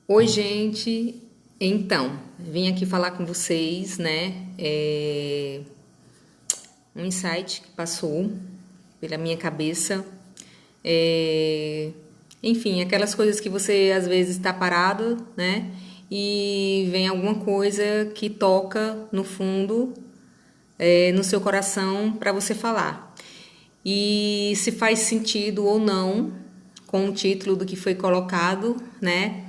Oi, gente. Então, vim aqui falar com vocês, né? Um insight que passou pela minha cabeça. É, Enfim, aquelas coisas que você às vezes está parado, né? E vem alguma coisa que toca no fundo, no seu coração para você falar. E se faz sentido ou não com o título do que foi colocado, né?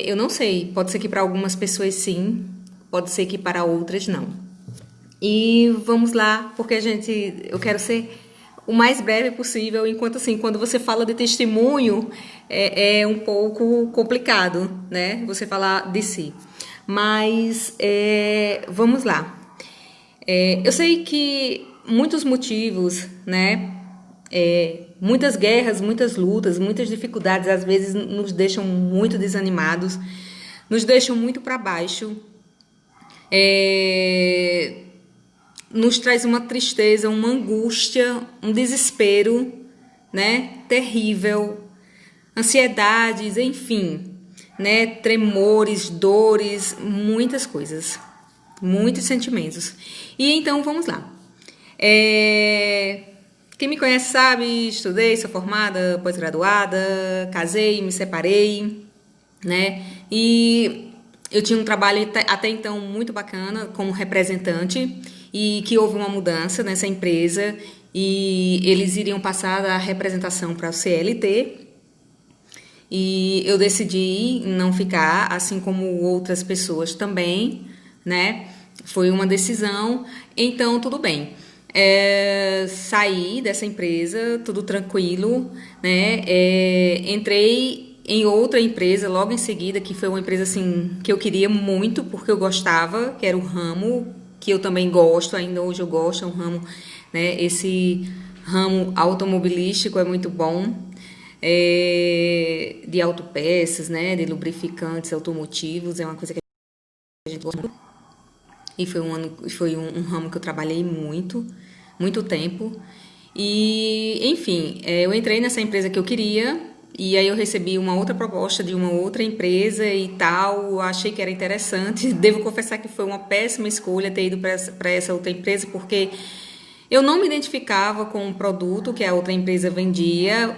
Eu não sei, pode ser que para algumas pessoas sim, pode ser que para outras não. E vamos lá, porque eu quero ser o mais breve possível, enquanto assim, quando você fala de testemunho, é um pouco complicado, né? Você falar de si. Mas vamos lá. Eu sei que muitos motivos, né? Muitas guerras, muitas lutas, muitas dificuldades às vezes nos deixam muito desanimados, nos deixam muito para baixo, é, nos traz uma tristeza, uma angústia, um desespero, né? Terrível, ansiedades, enfim, né? Tremores, dores, muitas coisas, muitos sentimentos. E então vamos lá. É, Quem me conhece sabe, estudei, sou formada, pós-graduada, casei, me separei, né? E eu tinha um trabalho até então muito bacana como representante e que houve uma mudança nessa empresa e eles iriam passar a representação para o CLT e eu decidi não ficar, assim como outras pessoas também, né? Foi uma decisão, então tudo bem. Saí dessa empresa, tudo tranquilo, né? Entrei em outra empresa logo em seguida, que foi uma empresa assim que eu queria muito, porque eu gostava, que era o ramo que eu também gosto, ainda hoje eu gosto, é um ramo, né? Esse ramo automobilístico é muito bom, de autopeças, né, de lubrificantes automotivos, é uma coisa que a gente gosta muito. E foi um ramo que eu trabalhei muito, muito tempo. E, enfim, eu entrei nessa empresa que eu queria e aí eu recebi uma outra proposta de uma outra empresa e tal. Eu achei que era interessante. Devo confessar que foi uma péssima escolha ter ido para essa outra empresa porque eu não me identificava com o produto que a outra empresa vendia,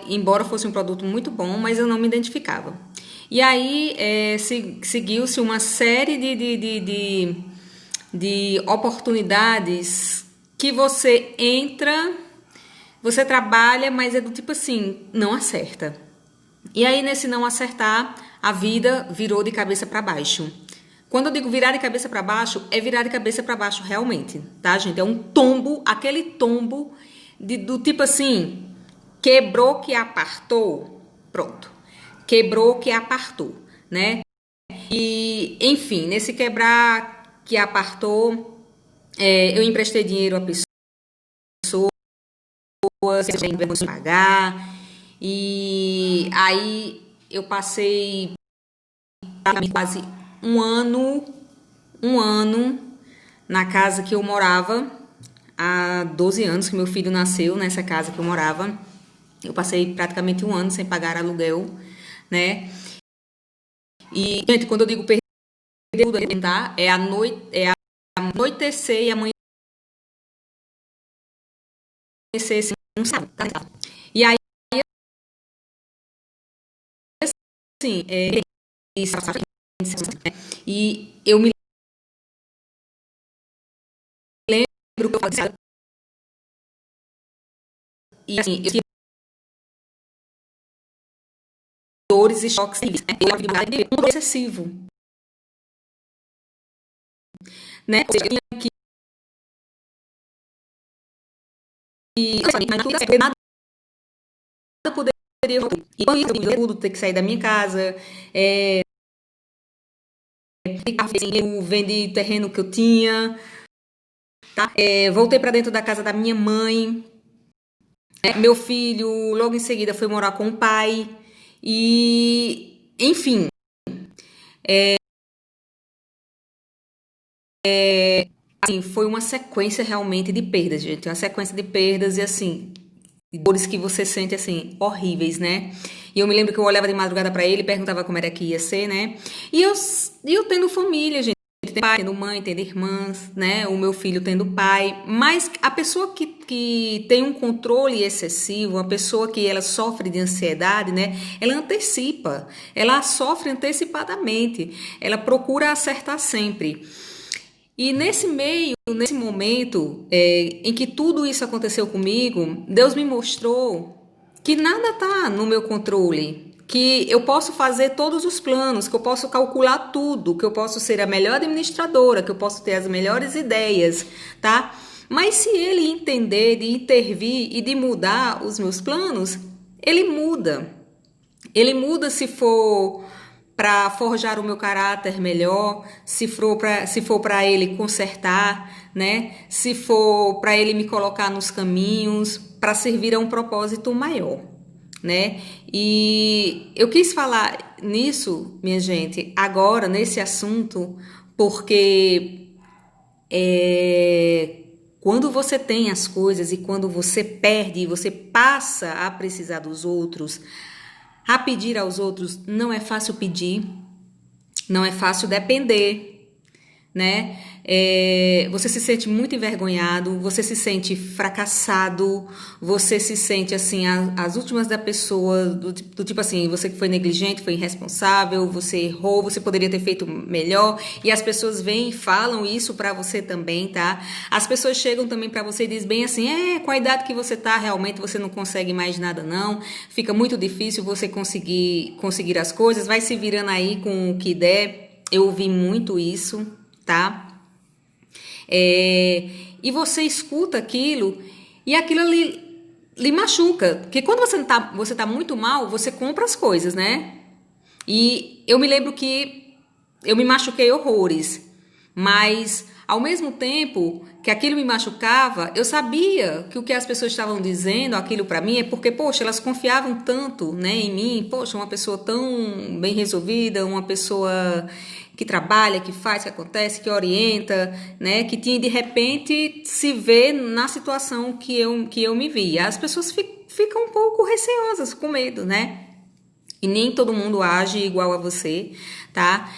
embora fosse um produto muito bom, mas eu não me identificava. E aí seguiu-se uma série de oportunidades que você entra, você trabalha, mas é do tipo assim, não acerta. E aí, nesse não acertar, a vida virou de cabeça para baixo. Quando eu digo virar de cabeça para baixo, é virar de cabeça para baixo realmente, tá, gente? É um tombo, aquele tombo do tipo assim, quebrou que apartou, pronto. Quebrou que apartou, né? E, enfim, nesse quebrar que apartou, eu emprestei dinheiro a pessoas, sem pagar, e aí eu passei quase um ano, um ano na casa que eu morava, há 12 anos que meu filho nasceu nessa casa que eu morava. Eu passei praticamente um ano sem pagar aluguel, né? E, gente, quando eu digo perder tudo, tá? Anoitecer e amanhecer sem não sabe, tá? E aí, assim, e eu me lembro que eu fazia, e assim, eu tinha dores e choques, né? Eu tinha um excessivo, né? Ou seja, eu tinha que nada poderia voltar. Então, isso, eu tudo, ter que sair da minha casa, eu vendi terreno que eu tinha, tá? Voltei para dentro da casa da minha mãe, meu filho logo em seguida foi morar com o pai, e enfim, assim, foi uma sequência realmente de perdas, gente, uma sequência de perdas e assim, dores que você sente assim, horríveis, né? E eu me lembro que eu olhava de madrugada para ele e perguntava como era que ia ser, né? E eu tendo família, gente. Tendo pai, tendo mãe, tendo irmãs, né? O meu filho tendo pai. Mas a pessoa que tem um controle excessivo, uma pessoa que ela sofre de ansiedade, né? Ela antecipa, ela sofre antecipadamente, ela procura acertar sempre. E nesse momento em que tudo isso aconteceu comigo, Deus me mostrou que nada está no meu controle, que eu posso fazer todos os planos, que eu posso calcular tudo, que eu posso ser a melhor administradora, que eu posso ter as melhores ideias, tá? Mas se ele entender de intervir e de mudar os meus planos, ele muda. Ele muda se for para forjar o meu caráter melhor, se for para ele consertar, né? Se for para ele me colocar nos caminhos, para servir a um propósito maior, né? E eu quis falar nisso, minha gente, agora nesse assunto, porque quando você tem as coisas e quando você perde e você passa a precisar dos outros, a pedir aos outros, não é fácil pedir, não é fácil depender, né? Você se sente muito envergonhado, você se sente fracassado, você se sente assim, as últimas da pessoa, do tipo assim, você que foi negligente, foi irresponsável, você errou, você poderia ter feito melhor, e as pessoas vêm e falam isso pra você também, tá? As pessoas chegam também pra você e dizem bem assim, com a idade que você tá, realmente você não consegue mais nada não, fica muito difícil você conseguir as coisas, vai se virando aí com o que der. Eu ouvi muito isso, tá? E você escuta aquilo e aquilo lhe machuca. Porque quando você tá muito mal, você compra as coisas, né? E eu me lembro que eu me machuquei horrores. Mas, ao mesmo tempo que aquilo me machucava, eu sabia que o que as pessoas estavam dizendo, aquilo pra mim, é porque, poxa, elas confiavam tanto, né, em mim. Poxa, uma pessoa tão bem resolvida, uma pessoa que trabalha, que faz, que acontece, que orienta, né, que tinha de repente se vê na situação que eu me via. As pessoas ficam um pouco receosas, com medo, né? E nem todo mundo age igual a você, tá?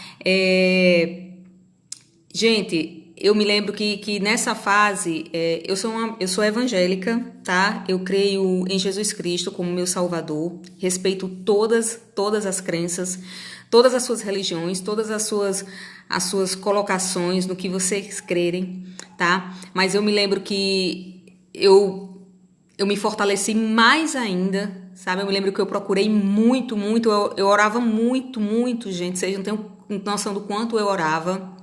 Gente, eu me lembro que nessa fase, eu sou evangélica, tá? Eu creio em Jesus Cristo como meu Salvador, respeito todas as crenças, todas as suas religiões, todas as suas colocações no que vocês crerem, tá? Mas eu me lembro que eu me fortaleci mais ainda, sabe? Eu me lembro que eu procurei muito, eu orava muito, gente. Vocês não têm noção do quanto eu orava.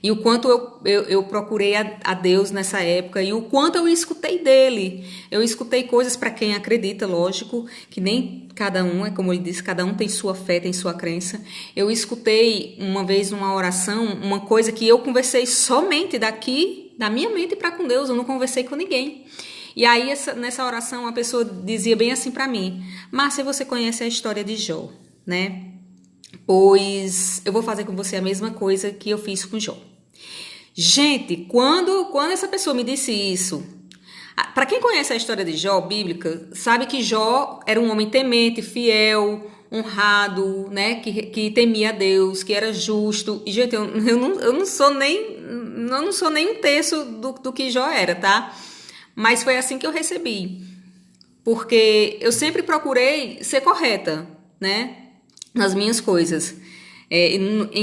E o quanto eu procurei a Deus nessa época e o quanto eu escutei dele. Eu escutei coisas para quem acredita, lógico, que nem cada um, é como ele disse, cada um tem sua fé, tem sua crença. Eu escutei uma vez numa oração, uma coisa que eu conversei somente daqui, da minha mente para com Deus, eu não conversei com ninguém. E aí, nessa oração, a pessoa dizia bem assim para mim, Márcia, você conhece a história de Jó, né? Pois eu vou fazer com você a mesma coisa que eu fiz com Jó. Gente, quando essa pessoa me disse isso, para quem conhece a história de Jó, bíblica, sabe que Jó era um homem temente, fiel, honrado, né, que temia a Deus, que era justo. E, gente, eu não sou nem um terço do que Jó era, tá? Mas foi assim que eu recebi. Porque eu sempre procurei ser correta, né, nas minhas coisas.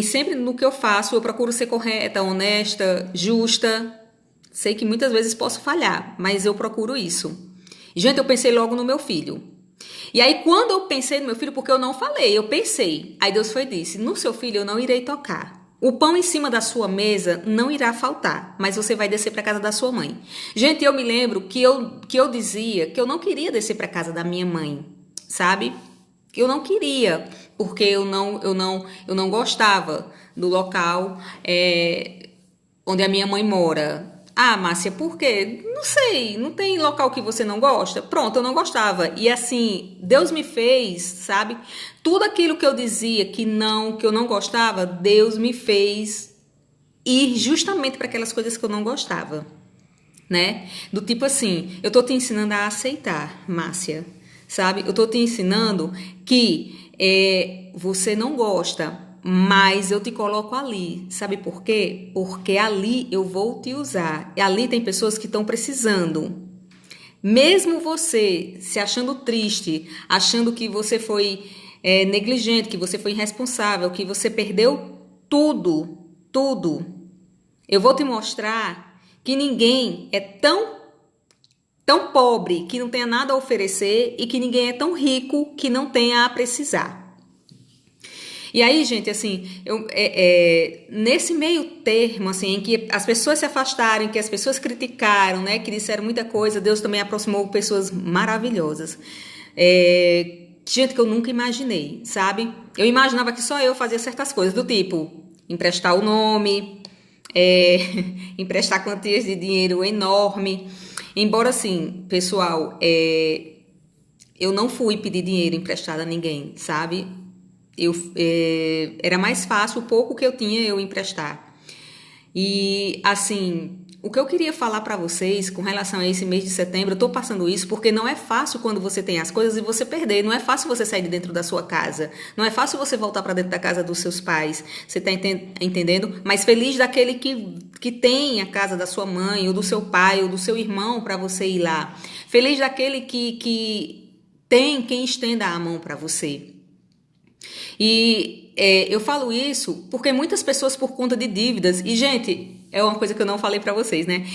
Sempre no que eu faço, eu procuro ser correta, honesta, justa. Sei que muitas vezes posso falhar, mas eu procuro isso. Gente, eu pensei logo no meu filho. E aí, quando eu pensei no meu filho, porque eu não falei, eu pensei. Aí Deus foi e disse, no seu filho eu não irei tocar. O pão em cima da sua mesa não irá faltar, mas você vai descer para casa da sua mãe. Gente, eu me lembro que eu dizia que eu não queria descer para casa da minha mãe, sabe? Eu não queria, porque eu não gostava do local onde a minha mãe mora. Ah, Márcia, por quê? Não sei, não tem local que você não gosta? Pronto, eu não gostava. E assim, Deus me fez, sabe? Tudo aquilo que eu dizia que eu não gostava, Deus me fez ir justamente para aquelas coisas que eu não gostava, né? Do tipo assim, eu tô te ensinando a aceitar, Márcia. sabe? Eu tô te ensinando que você não gosta, mas eu te coloco ali. Sabe por quê? Porque ali eu vou te usar. E ali tem pessoas que estão precisando. Mesmo você se achando triste, achando que você foi negligente, que você foi irresponsável, que você perdeu tudo, tudo, eu vou te mostrar que ninguém é tão pobre que não tenha nada a oferecer e que ninguém é tão rico que não tenha a precisar. E aí, gente, assim, nesse meio termo, assim, em que as pessoas se afastaram, que as pessoas criticaram, né, que disseram muita coisa, Deus também aproximou pessoas maravilhosas. Gente que eu nunca imaginei, sabe? Eu imaginava que só eu fazia certas coisas, do tipo, emprestar o nome, emprestar quantias de dinheiro enorme. Embora, assim, pessoal, eu não fui pedir dinheiro emprestado a ninguém, sabe? Era mais fácil o pouco que eu tinha eu emprestar. E assim, o que eu queria falar para vocês com relação a esse mês de setembro, eu tô passando isso porque não é fácil quando você tem as coisas e você perder, não é fácil você sair de dentro da sua casa, não é fácil você voltar para dentro da casa dos seus pais, você tá entendendo? Mas feliz daquele que tem a casa da sua mãe, ou do seu pai, ou do seu irmão para você ir lá. Feliz daquele que tem quem estenda a mão para você. E eu falo isso porque muitas pessoas, por conta de dívidas, e gente, é uma coisa que eu não falei pra vocês, né?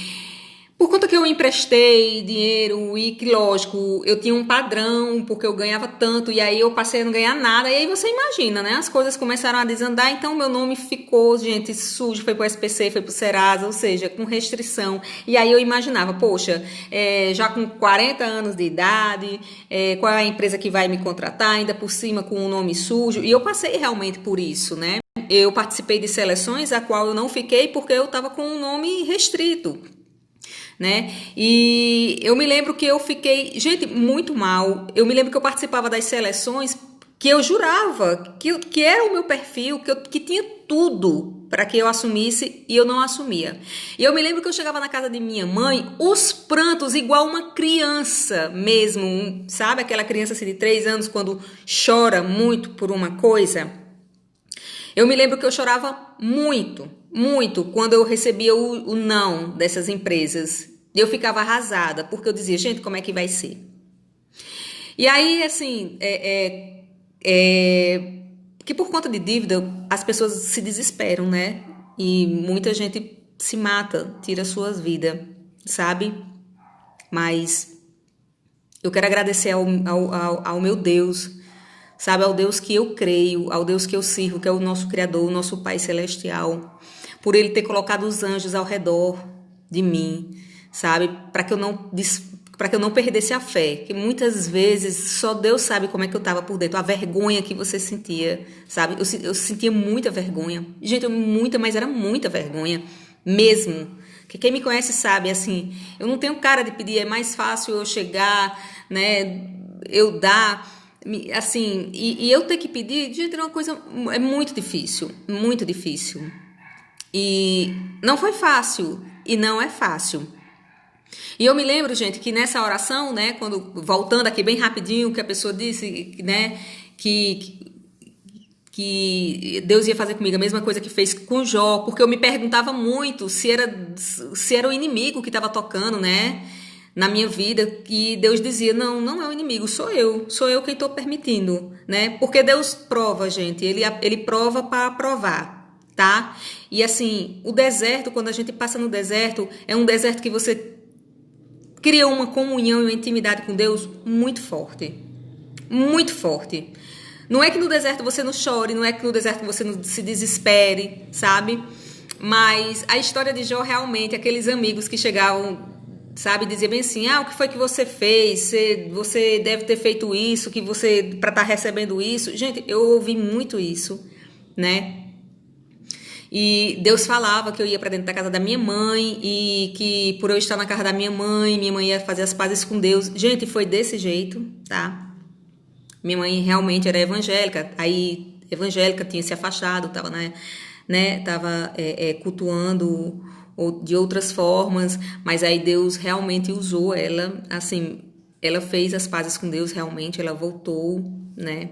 Por conta que eu emprestei dinheiro e que, lógico, eu tinha um padrão, porque eu ganhava tanto, e aí eu passei a não ganhar nada, e aí você imagina, né? As coisas começaram a desandar, então meu nome ficou, gente, sujo, foi pro SPC, foi pro Serasa, ou seja, com restrição. E aí eu imaginava, poxa, já com 40 anos de idade, qual é a empresa que vai me contratar, ainda por cima com o nome sujo, e eu passei realmente por isso, né? Eu participei de seleções a qual eu não fiquei porque eu estava com um nome restrito, né? E eu me lembro que eu fiquei, gente, muito mal. Eu me lembro que eu participava das seleções que eu jurava que era o meu perfil, que tinha tudo para que eu assumisse e eu não assumia. E eu me lembro que eu chegava na casa de minha mãe, os prantos igual uma criança mesmo, sabe? Aquela criança assim, de 3 anos quando chora muito por uma coisa. Eu me lembro que eu chorava muito, muito quando eu recebia o não dessas empresas. E eu ficava arrasada, porque eu dizia, gente, como é que vai ser? E aí, assim, que por conta de dívida, as pessoas se desesperam, né? E muita gente se mata, tira suas vidas, sabe? Mas eu quero agradecer ao meu Deus, sabe? Ao Deus que eu creio, ao Deus que eu sirvo, que é o nosso Criador, o nosso Pai Celestial, por Ele ter colocado os anjos ao redor de mim, sabe? Para que eu não perdesse a fé, que muitas vezes só Deus sabe como é que eu estava por dentro, a vergonha que você sentia, sabe? Eu sentia muita vergonha, gente, mas era muita vergonha, mesmo. Que quem me conhece sabe, assim, eu não tenho cara de pedir, é mais fácil eu chegar, né, eu dar, assim, e eu ter que pedir, gente, é uma coisa, é muito difícil, muito difícil. E não foi fácil, e não é fácil. E eu me lembro, gente, que nessa oração, né, quando, voltando aqui bem rapidinho, que a pessoa disse, né, que Deus ia fazer comigo a mesma coisa que fez com Jó, porque eu me perguntava muito se era o inimigo que estava tocando, né, na minha vida, e Deus dizia, não é o inimigo, sou eu quem estou permitindo, né, porque Deus prova, gente, ele prova para provar, tá? E assim, o deserto, quando a gente passa no deserto, é um deserto que você cria uma comunhão e uma intimidade com Deus muito forte, muito forte. Não é que no deserto você não chore, não é que no deserto você não se desespere, sabe? Mas a história de Jó realmente, aqueles amigos que chegavam, sabe, diziam bem assim, o que foi que você fez? Você deve ter feito isso, que você para estar recebendo isso. Gente, eu ouvi muito isso, né? E Deus falava que eu ia para dentro da casa da minha mãe e que por eu estar na casa da minha mãe ia fazer as pazes com Deus. Gente, foi desse jeito, tá? Minha mãe realmente era evangélica, aí evangélica tinha se afastado, tava, né, tava cultuando de outras formas, mas aí Deus realmente usou ela, assim, ela fez as pazes com Deus realmente, ela voltou, né?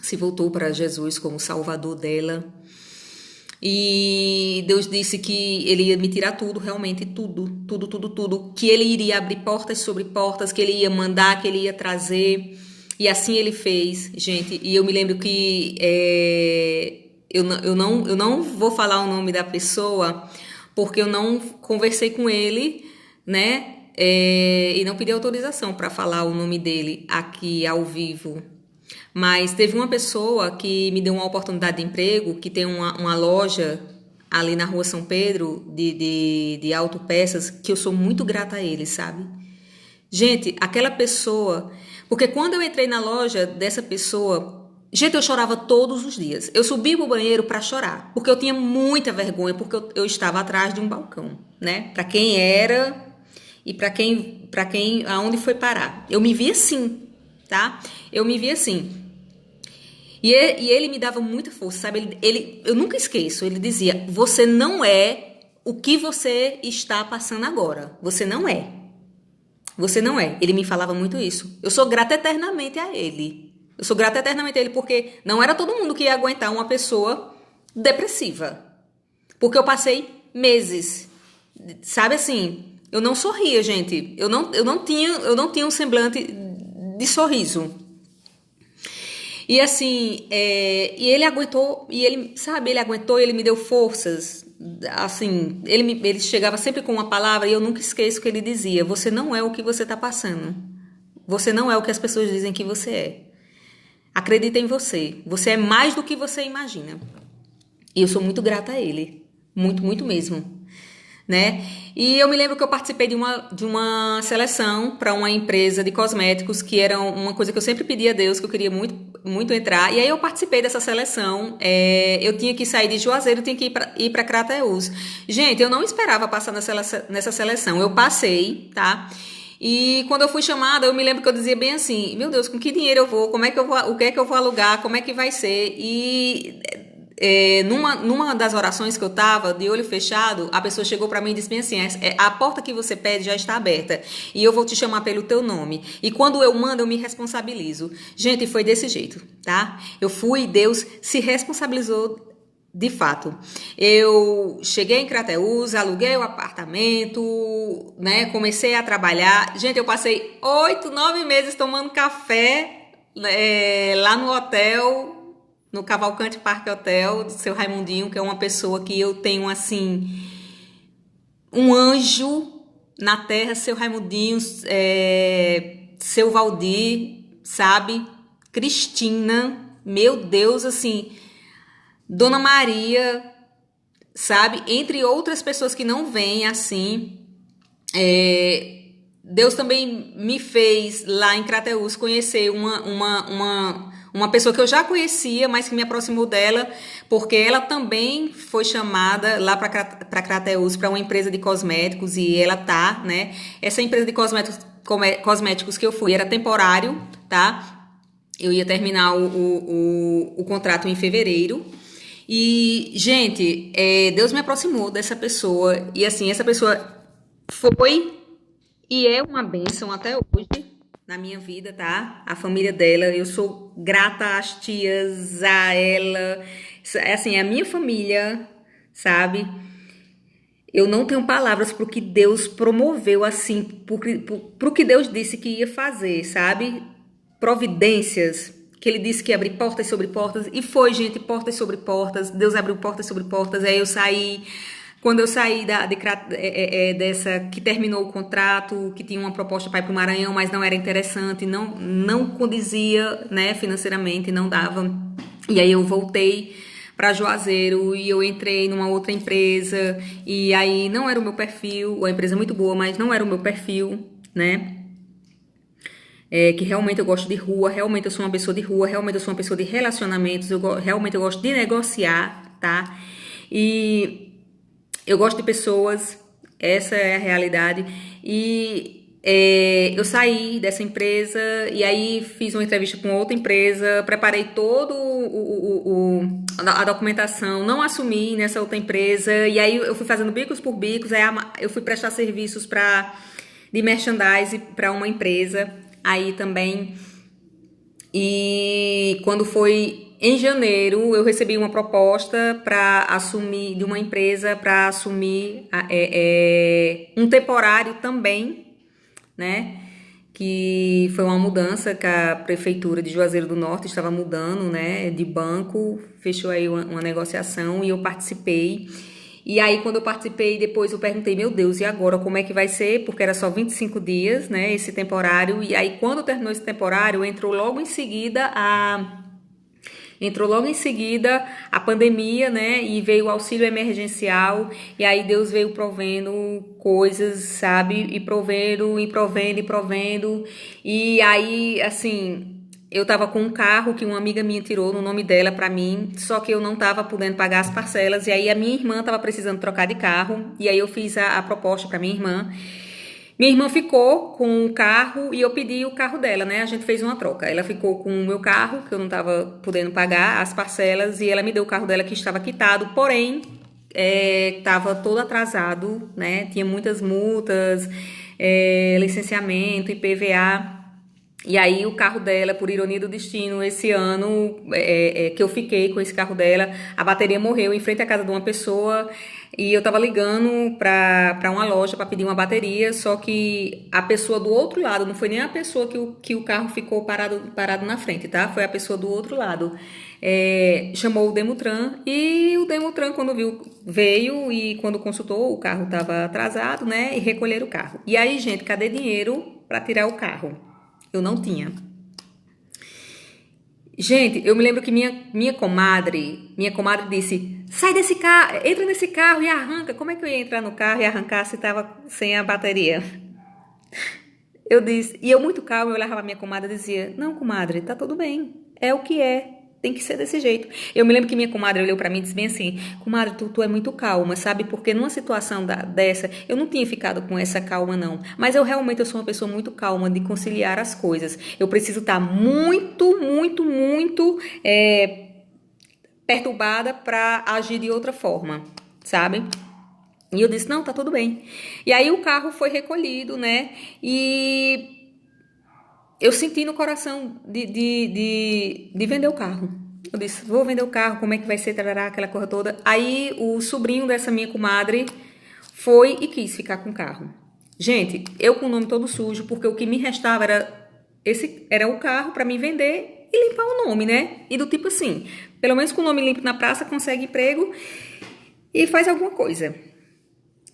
Se voltou para Jesus como Salvador dela. E Deus disse que ele ia me tirar tudo, realmente tudo, tudo, tudo, tudo. Que ele iria abrir portas sobre portas, que ele ia mandar, que ele ia trazer. E assim ele fez, gente. E eu me lembro que eu não vou falar o nome da pessoa, porque eu não conversei com ele, né? E não pedi autorização para falar o nome dele aqui ao vivo. Mas teve uma pessoa que me deu uma oportunidade de emprego, que tem uma loja ali na Rua São Pedro de autopeças, que eu sou muito grata a ele, sabe? Gente, aquela pessoa... Porque quando eu entrei na loja dessa pessoa, gente, eu chorava todos os dias. Eu subi pro banheiro para chorar, porque eu tinha muita vergonha, porque eu estava atrás de um balcão, né? Para quem era e para quem, aonde foi parar. Eu me vi assim, tá? Eu me vi assim. E ele me dava muita força, sabe? Eu nunca esqueço, ele dizia, você não é o que você está passando agora. Você não é. Você não é. Ele me falava muito isso. Eu sou grata eternamente a ele. Eu sou grata eternamente a ele porque não era todo mundo que ia aguentar uma pessoa depressiva. Porque eu passei meses, sabe assim, eu não sorria, gente. Eu não tinha um semblante de sorriso. E assim, e ele aguentou, e ele, sabe, ele aguentou, ele me deu forças, assim, ele chegava sempre com uma palavra e eu nunca esqueço o que ele dizia, você não é o que você está passando, você não é o que as pessoas dizem que você é, acredita em você, você é mais do que você imagina. E eu sou muito grata a ele, muito, muito mesmo. Né? E eu me lembro que eu participei de uma seleção para uma empresa de cosméticos, que era uma coisa que eu sempre pedia a Deus, que eu queria muito, muito entrar. E aí eu participei dessa seleção. Eu tinha que sair de Juazeiro, tinha que ir para Crateús. Gente, eu não esperava passar nessa seleção. Eu passei, tá? E quando eu fui chamada, eu me lembro que eu dizia bem assim, meu Deus, com que dinheiro eu vou? Como é que eu vou? O que é que eu vou alugar? Como é que vai ser? E numa das orações que eu tava, de olho fechado, a pessoa chegou pra mim e disse bem assim, a porta que você pede já está aberta e eu vou te chamar pelo teu nome, e quando eu mando eu me responsabilizo. Gente, foi desse jeito, tá? Eu fui, Deus se responsabilizou de fato. Eu cheguei em Crateús, aluguei o apartamento, né? Comecei a trabalhar. Gente, eu passei 8, 9 meses tomando café lá no hotel, no Cavalcante Parque Hotel, do seu Raimundinho, que é uma pessoa que eu tenho, assim, um anjo na terra, seu Raimundinho, seu Valdir, sabe? Cristina, meu Deus, assim, Dona Maria, sabe? Entre outras pessoas que não vêm, assim, Deus também me fez, lá em Crateús, conhecer uma pessoa que eu já conhecia, mas que me aproximou dela, porque ela também foi chamada lá para Crateús, para uma empresa de cosméticos, e ela tá, né? Essa empresa de cosméticos que eu fui era temporário, tá? Eu ia terminar o contrato em fevereiro. E, gente, Deus me aproximou dessa pessoa, e assim, essa pessoa foi e é uma bênção até hoje na minha vida, tá? A família dela, eu sou grata às tias, a ela, assim, a minha família, sabe? Eu não tenho palavras pro que Deus promoveu, assim, pro que Deus disse que ia fazer, sabe? Providências, que ele disse que ia abrir portas sobre portas, e foi, gente, portas sobre portas, Deus abriu portas sobre portas, aí eu saí. Quando eu saí dessa, que terminou o contrato, que tinha uma proposta para ir para o Maranhão, mas não era interessante, não condizia, né, financeiramente, não dava. E aí eu voltei para Juazeiro e eu entrei numa outra empresa, e aí não era o meu perfil, a empresa é muito boa, mas não era o meu perfil, né? Que realmente eu gosto de rua, realmente eu sou uma pessoa de rua, realmente eu sou uma pessoa de relacionamentos, realmente eu gosto de negociar, tá? E eu gosto de pessoas, essa é a realidade. E eu saí dessa empresa e aí fiz uma entrevista com outra empresa, preparei todo a documentação, não assumi nessa outra empresa, e aí eu fui fazendo bicos por bicos, aí eu fui prestar serviços de merchandise para uma empresa aí também. E quando foi em janeiro, eu recebi uma proposta para assumir, de uma empresa para assumir um temporário também, né? Que foi uma mudança que a prefeitura de Juazeiro do Norte estava mudando, né? De banco, fechou aí uma negociação e eu participei. E aí, quando eu participei, depois eu perguntei, meu Deus, e agora como é que vai ser? Porque era só 25 dias, né, esse temporário. E aí, quando terminou esse temporário, entrou logo em seguida a pandemia, né? E veio o auxílio emergencial. E aí Deus veio provendo coisas, sabe? E provendo, e provendo, e provendo. E aí, assim, eu tava com um carro que uma amiga minha tirou no nome dela pra mim, só que eu não tava podendo pagar as parcelas. E aí a minha irmã tava precisando trocar de carro. E aí eu fiz a proposta pra minha irmã. Minha irmã ficou com o carro e eu pedi o carro dela, né? A gente fez uma troca. Ela ficou com o meu carro, que eu não estava podendo pagar as parcelas, e ela me deu o carro dela que estava quitado, porém, estava todo atrasado, né? Tinha muitas multas, licenciamento, IPVA. E aí o carro dela, por ironia do destino, esse ano que eu fiquei com esse carro dela, a bateria morreu em frente à casa de uma pessoa e eu tava ligando pra uma loja pra pedir uma bateria, só que a pessoa do outro lado, não foi nem a pessoa que o carro ficou parado na frente, tá? Foi a pessoa do outro lado. Chamou o Demutran e o Demutran, quando viu, veio e quando consultou, o carro tava atrasado, né? E recolheram o carro. E aí, gente, cadê dinheiro pra tirar o carro? Eu não tinha. Gente, eu me lembro que minha comadre disse, sai desse carro, entra nesse carro e arranca. Como é que eu ia entrar no carro e arrancar se tava sem a bateria? Eu disse, e eu muito calma, eu olhava pra minha comadre e dizia, não, comadre, tá tudo bem, é o que é. Tem que ser desse jeito. Eu me lembro que minha comadre olhou pra mim e disse bem assim, comadre, tu é muito calma, sabe? Porque numa situação dessa, eu não tinha ficado com essa calma, não. Mas eu sou uma pessoa muito calma de conciliar as coisas. Eu preciso estar muito, muito, muito perturbada pra agir de outra forma, sabe? E eu disse, não, tá tudo bem. E aí o carro foi recolhido, né? E eu senti no coração de vender o carro. Eu disse, vou vender o carro, como é que vai ser, tarará, aquela coisa toda. Aí o sobrinho dessa minha comadre foi e quis ficar com o carro. Gente, eu com o nome todo sujo, porque o que me restava era o carro para me vender e limpar o nome, né? E do tipo assim, pelo menos com o nome limpo na praça, consegue emprego e faz alguma coisa.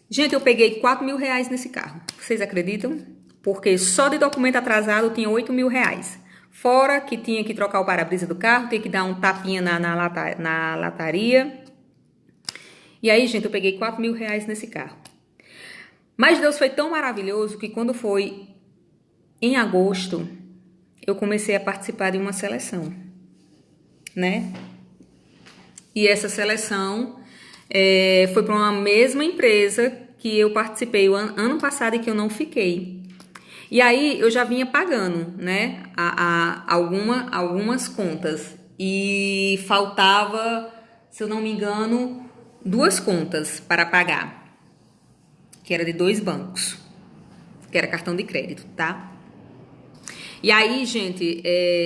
Gente, eu peguei 4 mil reais nesse carro. Vocês acreditam? Porque só de documento atrasado tinha 8 mil reais. Fora que tinha que trocar o para-brisa do carro, tinha que dar um tapinha na lataria. E aí, gente, eu peguei 4 mil reais nesse carro. Mas Deus foi tão maravilhoso que quando foi em agosto, eu comecei a participar de uma seleção, né? E essa seleção foi para uma mesma empresa que eu participei o ano passado e que eu não fiquei. E aí eu já vinha pagando, né, algumas contas e faltava, se eu não me engano, 2 contas para pagar, que era de 2 bancos, que era cartão de crédito, tá? E aí, gente,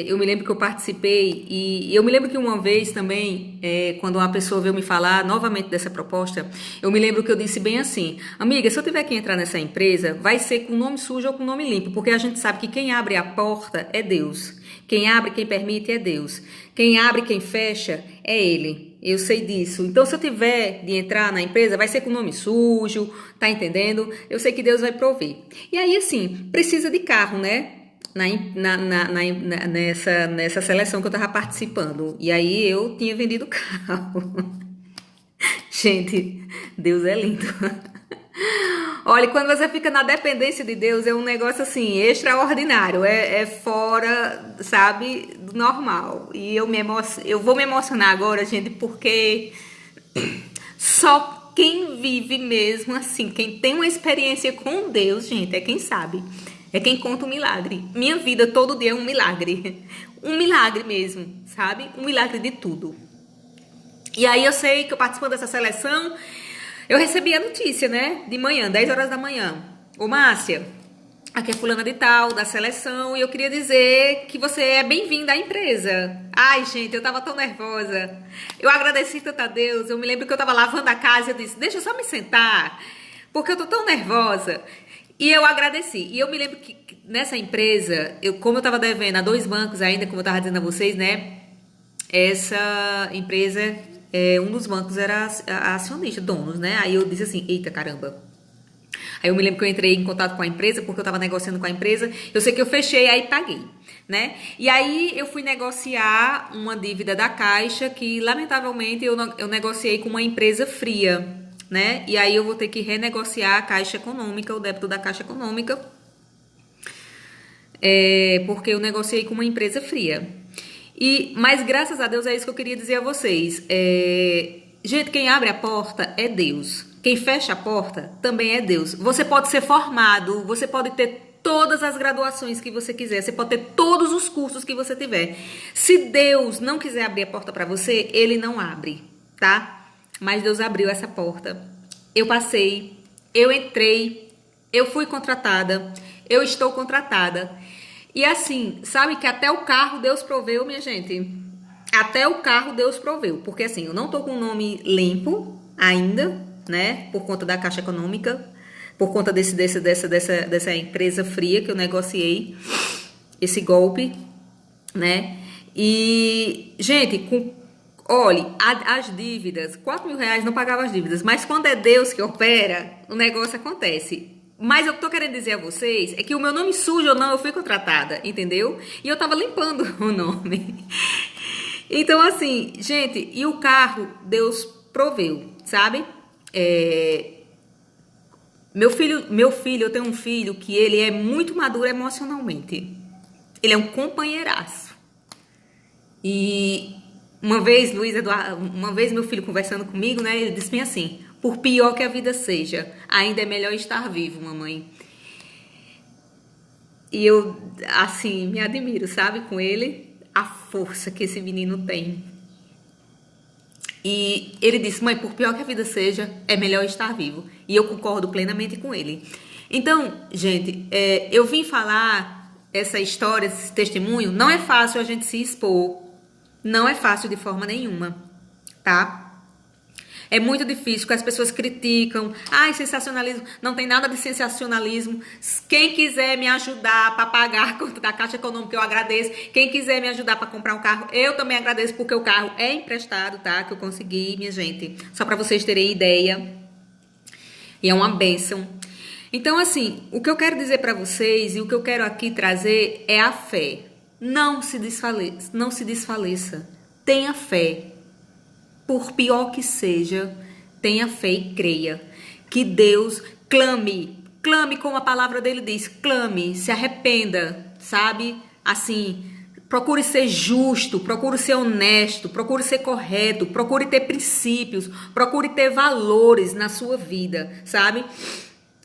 eu me lembro que eu participei e eu me lembro que uma vez também, quando uma pessoa veio me falar novamente dessa proposta, eu me lembro que eu disse bem assim, amiga, se eu tiver que entrar nessa empresa, vai ser com nome sujo ou com nome limpo, porque a gente sabe que quem abre a porta é Deus. Quem abre, quem permite é Deus. Quem abre, quem fecha é Ele. Eu sei disso. Então, se eu tiver de entrar na empresa, vai ser com nome sujo, tá entendendo? Eu sei que Deus vai prover. E aí, assim, precisa de carro, né? Nessa seleção que eu tava participando. E aí eu tinha vendido o carro. Gente, Deus é lindo. Olha, quando você fica na dependência de Deus, é um negócio assim, extraordinário. É fora, sabe, do normal. E eu vou me emocionar agora, gente, porque só quem vive mesmo assim, quem tem uma experiência com Deus, gente, é quem sabe. É quem conta o milagre. Minha vida todo dia é um milagre. Um milagre mesmo, sabe? Um milagre de tudo. E aí eu sei que eu participando dessa seleção, eu recebi a notícia, né? De manhã, 10 horas da manhã. Ô, Márcia, aqui é fulana de tal, da seleção, e eu queria dizer que você é bem-vinda à empresa. Ai, gente, eu tava tão nervosa. Eu agradeci tanto a Deus. Eu me lembro que eu tava lavando a casa e eu disse, deixa eu só me sentar, porque eu tô tão nervosa. E eu agradeci. E eu me lembro que nessa empresa, como eu tava devendo a 2 bancos ainda, como eu tava dizendo a vocês, né? Essa empresa, um dos bancos era acionista, donos, né? Aí eu disse assim, eita caramba. Aí eu me lembro que eu entrei em contato com a empresa, porque eu estava negociando com a empresa. Eu sei que eu fechei, aí paguei, né? E aí eu fui negociar uma dívida da Caixa que, lamentavelmente, eu negociei com uma empresa fria, né? E aí eu vou ter que renegociar a Caixa Econômica, o débito da Caixa Econômica, porque eu negociei com uma empresa fria. Mas graças a Deus é isso que eu queria dizer a vocês. Gente, quem abre a porta é Deus. Quem fecha a porta também é Deus. Você pode ser formado, você pode ter todas as graduações que você quiser, você pode ter todos os cursos que você tiver. Se Deus não quiser abrir a porta para você, Ele não abre, tá? Mas Deus abriu essa porta. Eu passei, eu entrei, eu fui contratada, eu estou contratada. E assim, sabe que até o carro Deus proveu, minha gente? Até o carro Deus proveu. Porque assim, eu não tô com o nome limpo ainda, né? Por conta da Caixa Econômica, por conta dessa empresa fria que eu negociei, esse golpe, né? E, gente, olhe, as dívidas, 4 mil reais não pagava as dívidas, mas quando é Deus que opera, o negócio acontece. Mas eu tô querendo dizer a vocês é que o meu nome sujo ou não, eu fui contratada, entendeu? E eu tava limpando o nome. Então, assim, gente, e o carro, Deus proveu, sabe? Meu filho, eu tenho um filho que ele é muito maduro emocionalmente. Ele é um companheiraço. E uma vez meu filho conversando comigo, né, ele disse assim, por pior que a vida seja, ainda é melhor estar vivo, mamãe. E eu, assim, me admiro, sabe, com ele, a força que esse menino tem. E ele disse, mãe, por pior que a vida seja, é melhor estar vivo. E eu concordo plenamente com ele. Então, gente, eu vim falar essa história, esse testemunho. Não é fácil a gente se expor. Não é fácil de forma nenhuma, tá? É muito difícil, que as pessoas criticam. Ai, sensacionalismo. Não tem nada de sensacionalismo. Quem quiser me ajudar para pagar a conta da Caixa Econômica, eu agradeço. Quem quiser me ajudar para comprar um carro, eu também agradeço, porque o carro é emprestado, tá? Que eu consegui, minha gente. Só para vocês terem ideia. E é uma bênção. Então, assim, o que eu quero dizer para vocês e o que eu quero aqui trazer é a fé. Não se desfaleça. Não se desfaleça. Tenha fé. Por pior que seja, tenha fé e creia. Que Deus clame como a palavra dele diz, clame, se arrependa, sabe? Assim, procure ser justo, procure ser honesto, procure ser correto, procure ter princípios, procure ter valores na sua vida, sabe?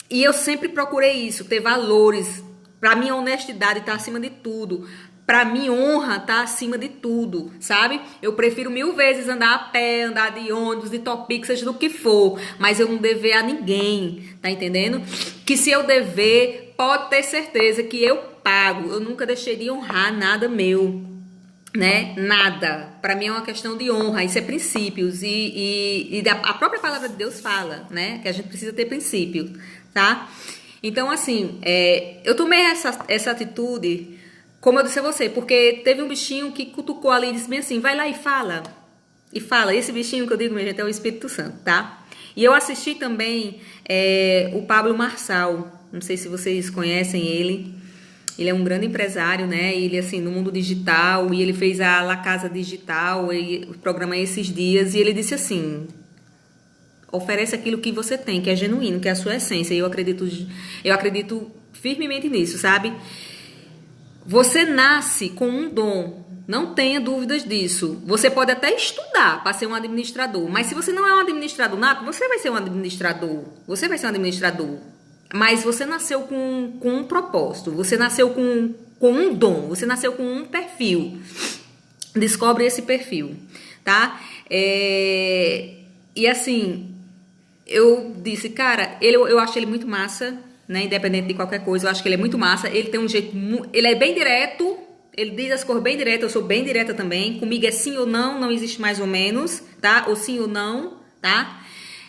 E eu sempre procurei isso, ter valores. Para mim, a honestidade está acima de tudo. Para mim, honra tá acima de tudo, sabe? Eu prefiro 1000 vezes andar a pé, andar de ônibus, de Topic, seja do que for. Mas eu não dever a ninguém, tá entendendo? Que se eu dever, pode ter certeza que eu pago. Eu nunca deixei de honrar nada meu, né? Nada. Para mim é uma questão de honra. Isso é princípios. E a própria palavra de Deus fala, né? Que a gente precisa ter princípios, tá? Então, assim, eu tomei essa atitude... Como eu disse a você, porque teve um bichinho que cutucou ali e disse bem assim, vai lá e fala. E fala, esse bichinho que eu digo, minha gente, é o Espírito Santo, tá? E eu assisti também o Pablo Marçal, não sei se vocês conhecem ele. Ele é um grande empresário, né? Ele, assim, no mundo digital, e ele fez a La Casa Digital, o programa Esses Dias, e ele disse assim, oferece aquilo que você tem, que é genuíno, que é a sua essência. E eu acredito firmemente nisso, sabe? Você nasce com um dom, não tenha dúvidas disso. Você pode até estudar para ser um administrador, mas se você não é um administrador nato, você vai ser um administrador. Você vai ser um administrador. Mas você nasceu com um propósito, você nasceu com um dom, você nasceu com um perfil. Descobre esse perfil, tá? E assim, eu disse, cara, eu acho ele muito massa, né? Independente de qualquer coisa, eu acho que ele é muito massa. Ele tem um jeito, ele é bem direto. Ele diz as coisas bem direto, eu sou bem direta também. Comigo é sim ou não, não existe mais ou menos, tá? Ou sim ou não, tá?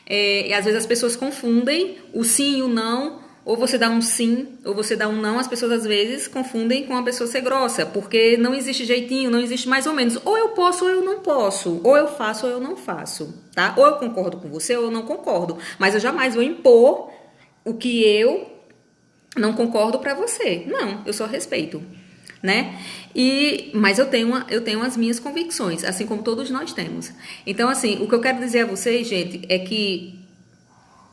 E às vezes as pessoas confundem o sim e o não, ou você dá um sim, ou você dá um não. As pessoas às vezes confundem com a pessoa ser grossa, porque não existe jeitinho, não existe mais ou menos. Ou eu posso ou eu não posso, ou eu faço ou eu não faço, tá? Ou eu concordo com você ou eu não concordo, mas eu jamais vou impor o que eu não concordo pra você. Não, eu só respeito, né? Mas eu tenho as minhas convicções, assim como todos nós temos. Então, assim, o que eu quero dizer a vocês, gente, é que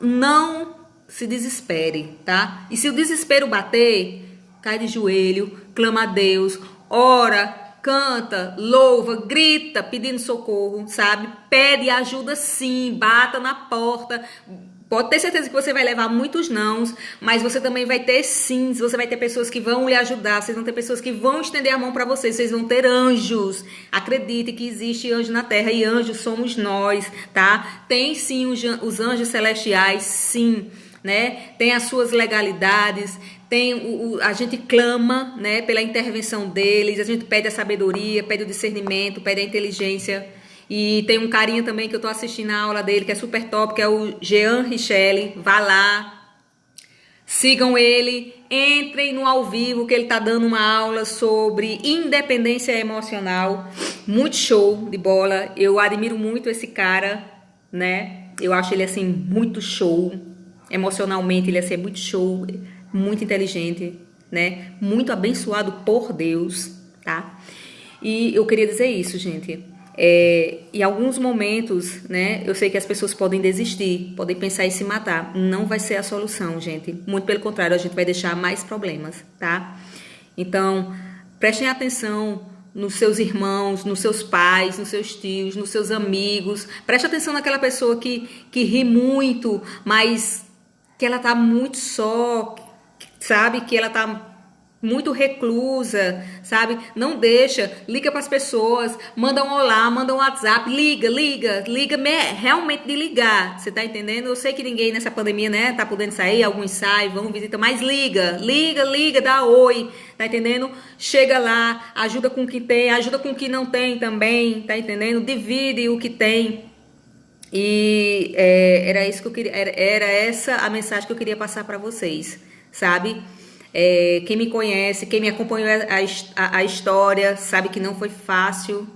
não se desespere, tá? E se o desespero bater, cai de joelho, clama a Deus, ora, canta, louva, grita, pedindo socorro, sabe? Pede ajuda sim, bata na porta. Pode ter certeza que você vai levar muitos nãos, mas você também vai ter sims, você vai ter pessoas que vão lhe ajudar, vocês vão ter pessoas que vão estender a mão para vocês, vocês vão ter anjos. Acredite que existe anjo na terra e anjos somos nós, tá? Tem sim os anjos celestiais, sim, né? Tem as suas legalidades, a gente clama, né, pela intervenção deles, a gente pede a sabedoria, pede o discernimento, pede a inteligência. E tem um carinha também que eu tô assistindo a aula dele, que é super top, que é o Jean Richelli. Vá lá, sigam ele, entrem no ao vivo, que ele tá dando uma aula sobre independência emocional. Muito show de bola. Eu admiro muito esse cara, né? Eu acho ele, assim, muito show. Emocionalmente, ele, assim, é muito show, muito inteligente, né? Muito abençoado por Deus, tá? E eu queria dizer isso, gente. Em alguns momentos, né, eu sei que as pessoas podem desistir, podem pensar em se matar. Não vai ser a solução, gente. Muito pelo contrário, a gente vai deixar mais problemas, tá? Então, prestem atenção nos seus irmãos, nos seus pais, nos seus tios, nos seus amigos. Preste atenção naquela pessoa que ri muito, mas que ela tá muito só, sabe? Que ela tá muito reclusa, sabe? Não deixa, liga para as pessoas, manda um olá, manda um WhatsApp, liga realmente de ligar, você tá entendendo? Eu sei que ninguém nessa pandemia, né, tá podendo sair, alguns saem, vão visitar, mas liga, dá oi, tá entendendo? Chega lá, ajuda com o que tem, ajuda com o que não tem também, tá entendendo? Divide o que tem. E era isso que eu queria, era essa a mensagem que eu queria passar para vocês, sabe? Quem me conhece, quem me acompanhou a história, sabe que não foi fácil.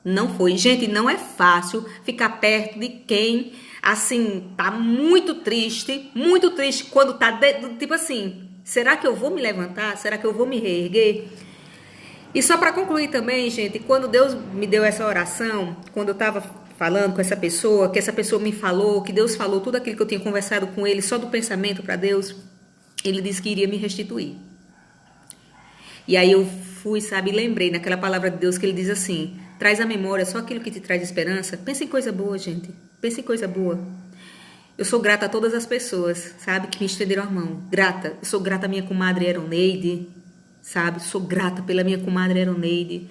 Não foi. Gente, não é fácil ficar perto de quem, assim, tá muito triste quando tá, tipo assim, será que eu vou me levantar? Será que eu vou me reerguer? E só para concluir também, gente, quando Deus me deu essa oração, quando eu tava falando com essa pessoa, que essa pessoa me falou, que Deus falou tudo aquilo que eu tinha conversado com ele, só do pensamento para Deus, ele disse que iria me restituir. E aí eu fui, sabe, lembrei naquela palavra de Deus que ele diz assim, traz à memória só aquilo que te traz esperança. Pensa em coisa boa, gente. Pensa em coisa boa. Eu sou grata a todas as pessoas, sabe, que me estenderam a mão. Grata. Eu sou grata à minha comadre Eroneide, sabe? Sou grata pela minha comadre Eroneide.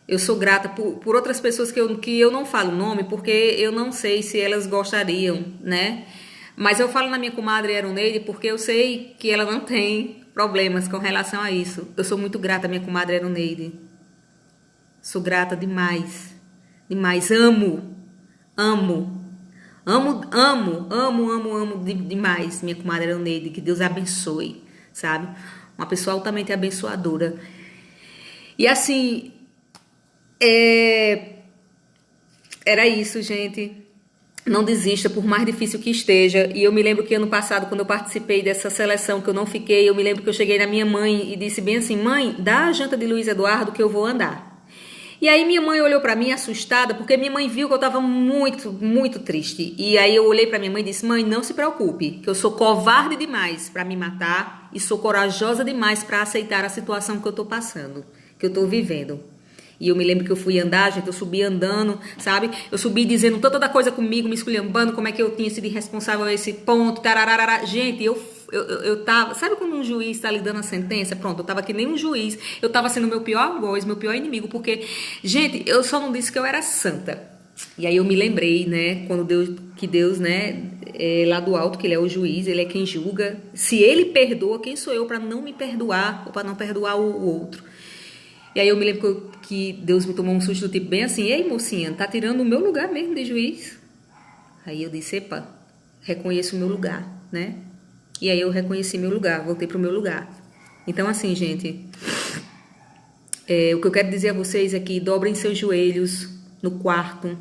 Eu sou grata por outras pessoas que eu não falo o nome, porque eu não sei se elas gostariam, né? Mas eu falo na minha comadre Eroneide porque eu sei que ela não tem problemas com relação a isso. Eu sou muito grata à minha comadre Eroneide. Sou grata demais. Demais. Amo demais minha comadre Eroneide. Que Deus abençoe, sabe? Uma pessoa altamente abençoadora. E assim, era isso, gente. Não desista, por mais difícil que esteja. E eu me lembro que ano passado, quando eu participei dessa seleção, que eu não fiquei, eu me lembro que eu cheguei na minha mãe e disse bem assim, mãe, dá a janta de Luiz Eduardo que eu vou andar. E aí minha mãe olhou pra mim assustada, porque minha mãe viu que eu tava muito, muito triste. E aí eu olhei pra minha mãe e disse, mãe, não se preocupe, que eu sou covarde demais pra me matar e sou corajosa demais pra aceitar a situação que eu tô passando, que eu tô vivendo. E eu me lembro que eu fui andar, gente, eu subi andando, sabe? Eu subi dizendo tanta coisa comigo, me esculhambando, como é que eu tinha sido irresponsável a esse ponto, tararara. Gente, eu tava... Sabe quando um juiz tá lhe dando a sentença? Pronto, eu tava que nem um juiz. Eu tava sendo meu pior algoz, meu pior inimigo, porque... Gente, eu só não disse que eu era santa. E aí eu me lembrei, né, que Deus, né, é lá do alto, que ele é o juiz, ele é quem julga. Se ele perdoa, quem sou eu para não me perdoar ou para não perdoar o outro? E aí eu me lembro que Deus me tomou um susto do tipo bem assim: ei, mocinha, tá tirando o meu lugar mesmo de juiz? Aí eu disse: epa, reconheço o meu lugar, né? E aí eu reconheci meu lugar, voltei pro meu lugar. Então assim, gente, o que eu quero dizer a vocês é que dobrem seus joelhos no quarto,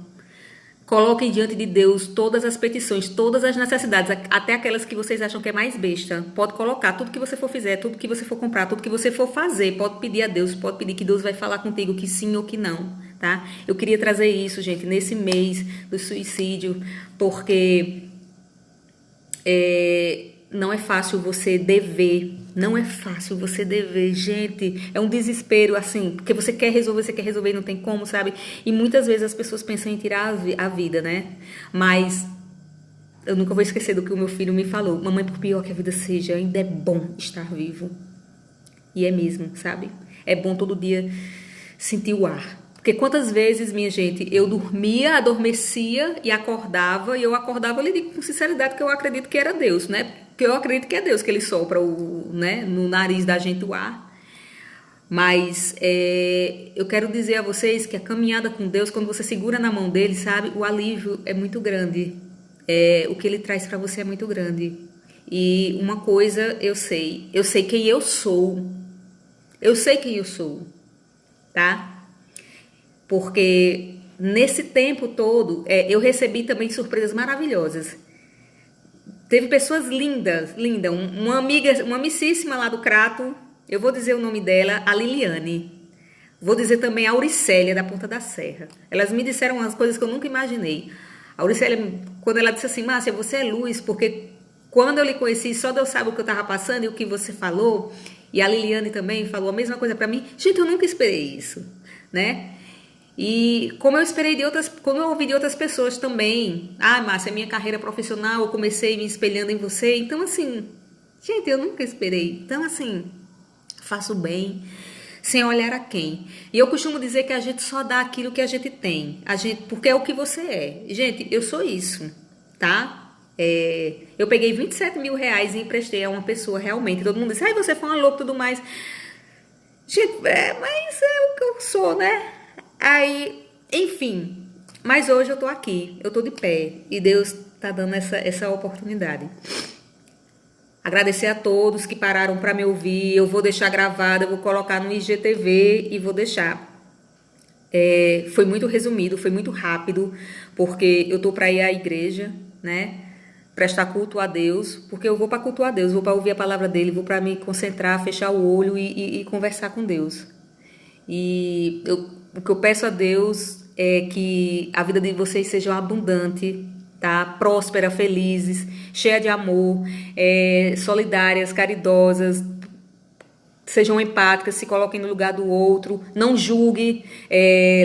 coloquem diante de Deus todas as petições, todas as necessidades, até aquelas que vocês acham que é mais besta. Pode colocar tudo que você for fizer, tudo que você for comprar, tudo que você for fazer. Pode pedir a Deus, pode pedir que Deus vai falar contigo que sim ou que não, tá? Eu queria trazer isso, gente, nesse mês do suicídio, porque não é fácil você dever. Não é fácil você dever, gente. É um desespero, assim, porque você quer resolver e não tem como, sabe? E muitas vezes as pessoas pensam em tirar a vida, né? Mas eu nunca vou esquecer do que o meu filho me falou. Mamãe, por pior que a vida seja, ainda é bom estar vivo. E é mesmo, sabe? É bom todo dia sentir o ar. Porque quantas vezes, minha gente, eu dormia, adormecia e acordava, e eu acordava, eu lhe digo com sinceridade que eu acredito que era Deus, né? Porque eu acredito que é Deus que ele sopra né, no nariz da gente o ar. Mas eu quero dizer a vocês que a caminhada com Deus, quando você segura na mão dele, sabe, o alívio é muito grande. O que ele traz para você é muito grande. E uma coisa eu sei quem eu sou. Eu sei quem eu sou, tá? Porque nesse tempo todo, eu recebi também surpresas maravilhosas. Teve pessoas lindas, uma amiga, uma amicíssima lá do Crato, eu vou dizer o nome dela, a Liliane. Vou dizer também a Auricélia, da Ponta da Serra. Elas me disseram umas coisas que eu nunca imaginei. A Auricélia, quando ela disse assim: Márcia, você é luz, porque quando eu lhe conheci, só Deus sabe o que eu estava passando e o que você falou. E a Liliane também falou a mesma coisa para mim. Gente, eu nunca esperei isso, né? E como eu esperei como eu ouvi de outras pessoas também. Ah, Márcia, minha carreira profissional, eu comecei me espelhando em você. Então, assim, gente, eu nunca esperei. Então, assim, faço bem, sem olhar a quem. E eu costumo dizer que a gente só dá aquilo que a gente tem. Porque é o que você é. Gente, eu sou isso, tá? Eu peguei 27 mil reais e emprestei a uma pessoa realmente. Todo mundo disse: ai, você foi uma louca e tudo mais. Gente, mas é o que eu sou, né? Aí, enfim, mas hoje eu tô aqui, eu tô de pé e Deus tá dando essa oportunidade. Agradecer a todos que pararam para me ouvir, eu vou deixar gravado, eu vou colocar no IGTV e vou deixar. Foi muito resumido, foi muito rápido, porque eu tô para ir à igreja, né? Prestar culto a Deus, porque eu vou para cultuar a Deus, vou para ouvir a palavra dele, vou para me concentrar, fechar o olho e conversar com Deus. E o que eu peço a Deus é que a vida de vocês seja abundante, tá? Próspera, felizes, cheia de amor, solidárias, caridosas, sejam empáticas, se coloquem no lugar do outro, não julgue,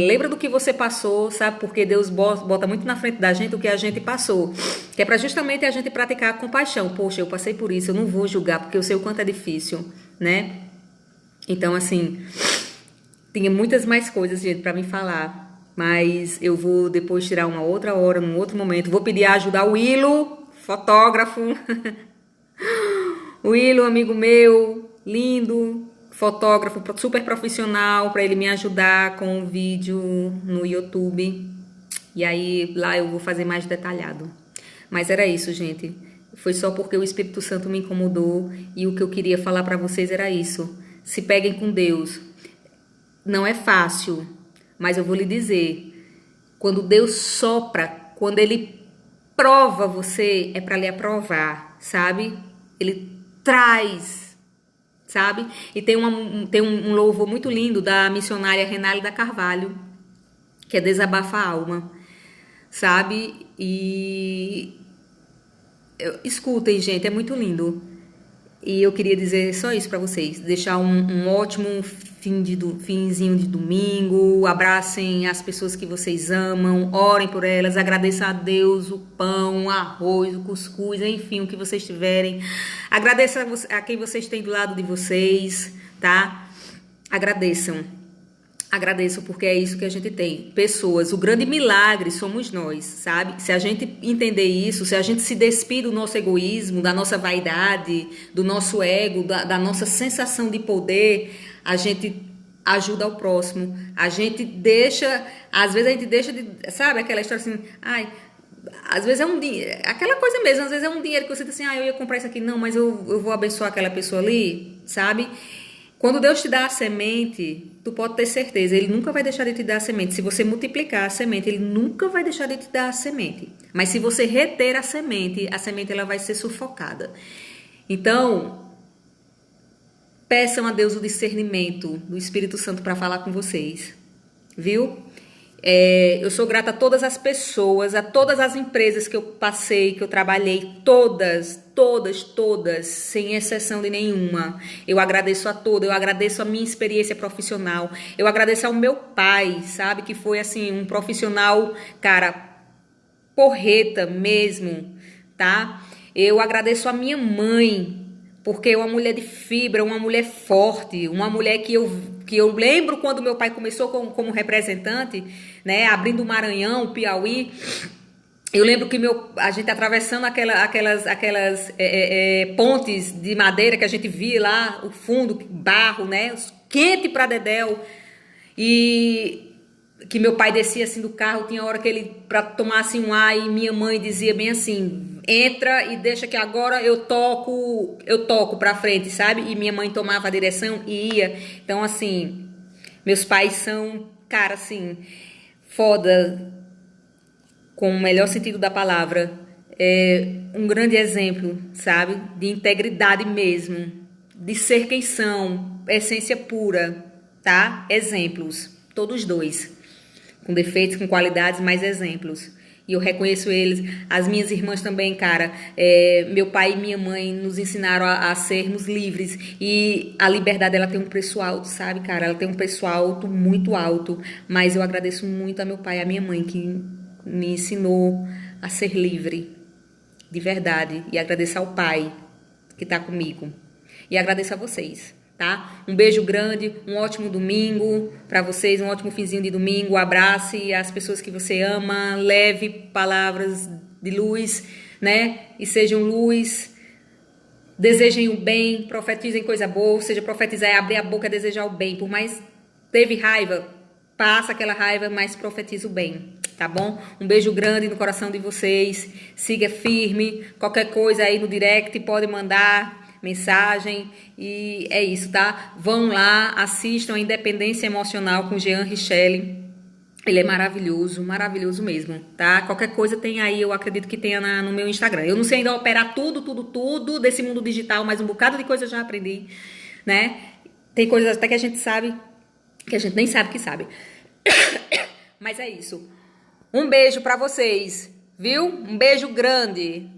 lembra do que você passou, sabe? Porque Deus bota muito na frente da gente o que a gente passou, que é para justamente a gente praticar a compaixão. Poxa, eu passei por isso, eu não vou julgar, porque eu sei o quanto é difícil, né? Então, assim, tinha muitas mais coisas, gente, para me falar, mas eu vou depois tirar uma outra hora, num outro momento. Vou pedir ajuda ao Willo, fotógrafo. O Willo, amigo meu, lindo, fotógrafo super profissional, para ele me ajudar com o vídeo no YouTube. E aí lá eu vou fazer mais detalhado. Mas era isso, gente. Foi só porque o Espírito Santo me incomodou e o que eu queria falar para vocês era isso. Se peguem com Deus. Não é fácil, mas eu vou lhe dizer, quando Deus sopra, quando Ele prova você, é para lhe aprovar, sabe? Ele traz, sabe? E tem um louvor muito lindo da missionária Renálida Carvalho, que é Desabafa a Alma, sabe? E escutem, gente, é muito lindo. E eu queria dizer só isso para vocês, deixar um ótimo finzinho de domingo, abracem as pessoas que vocês amam, orem por elas, agradeçam a Deus o pão, o arroz, o cuscuz, enfim, o que vocês tiverem. Agradeçam a quem vocês têm do lado de vocês, tá? Agradeçam. Agradeço porque é isso que a gente tem. Pessoas, o grande milagre somos nós, sabe? Se a gente entender isso, se a gente se despir do nosso egoísmo, da nossa vaidade, do nosso ego, da nossa sensação de poder, a gente ajuda o próximo. A gente deixa, às vezes a gente deixa de, sabe, aquela história assim, ai, às vezes é um dinheiro, aquela coisa mesmo, às vezes é um dinheiro que você diz assim, eu ia comprar isso aqui, não, mas eu vou abençoar aquela pessoa ali, sabe? Quando Deus te dá a semente, tu pode ter certeza, Ele nunca vai deixar de te dar a semente. Se você multiplicar a semente, Ele nunca vai deixar de te dar a semente. Mas se você reter a semente ela vai ser sufocada. Então, peçam a Deus o discernimento do Espírito Santo para falar com vocês, viu? Eu sou grata a todas as pessoas, a todas as empresas que eu passei, que eu trabalhei, todas, sem exceção de nenhuma. Eu agradeço a todas, eu agradeço a minha experiência profissional, eu agradeço ao meu pai, sabe, que foi assim, um profissional, cara, porreta mesmo, tá? Eu agradeço a minha mãe, porque é uma mulher de fibra, uma mulher forte, uma mulher que eu lembro quando meu pai começou como representante, né, abrindo o Maranhão, o Piauí. Eu lembro que a gente atravessando aquelas pontes de madeira que a gente via lá, o fundo, barro, né, quente pra dedéu, e que meu pai descia assim do carro, tinha hora que ele, pra tomar assim um ar, e minha mãe dizia bem assim, entra e deixa que agora eu toco pra frente, sabe? E minha mãe tomava a direção e ia. Então, assim, meus pais são, cara, assim, foda, com o melhor sentido da palavra. É um grande exemplo, sabe? De integridade mesmo, de ser quem são, essência pura, tá? Exemplos, todos dois. Com defeitos, com qualidades, mas exemplos. E eu reconheço eles. As minhas irmãs também, cara. Meu pai e minha mãe nos ensinaram a sermos livres. E a liberdade, ela tem um preço alto, sabe, cara? Ela tem um preço alto, muito alto. Mas eu agradeço muito a meu pai e a minha mãe, que me ensinou a ser livre. De verdade. E agradeço ao pai que tá comigo. E agradeço a vocês. Tá? Um beijo grande, um ótimo domingo para vocês, um ótimo finzinho de domingo. Abrace as pessoas que você ama, leve palavras de luz, né? E sejam luz. Desejem o bem, profetizem coisa boa. Ou seja, profetizar é abrir a boca e desejar o bem. Por mais teve raiva, passa aquela raiva, mas profetiza o bem, tá bom? Um beijo grande no coração de vocês. Siga firme. Qualquer coisa aí no direct pode mandar mensagem, e é isso, tá? Vão lá, assistam a Independência Emocional com Jean Richelli. Ele é maravilhoso, maravilhoso mesmo, tá? Qualquer coisa tem aí, eu acredito que tenha no meu Instagram. Eu não sei ainda operar tudo desse mundo digital, mas um bocado de coisa eu já aprendi, né? Tem coisas até que a gente sabe, que a gente nem sabe que sabe. Mas é isso. Um beijo pra vocês, viu? Um beijo grande.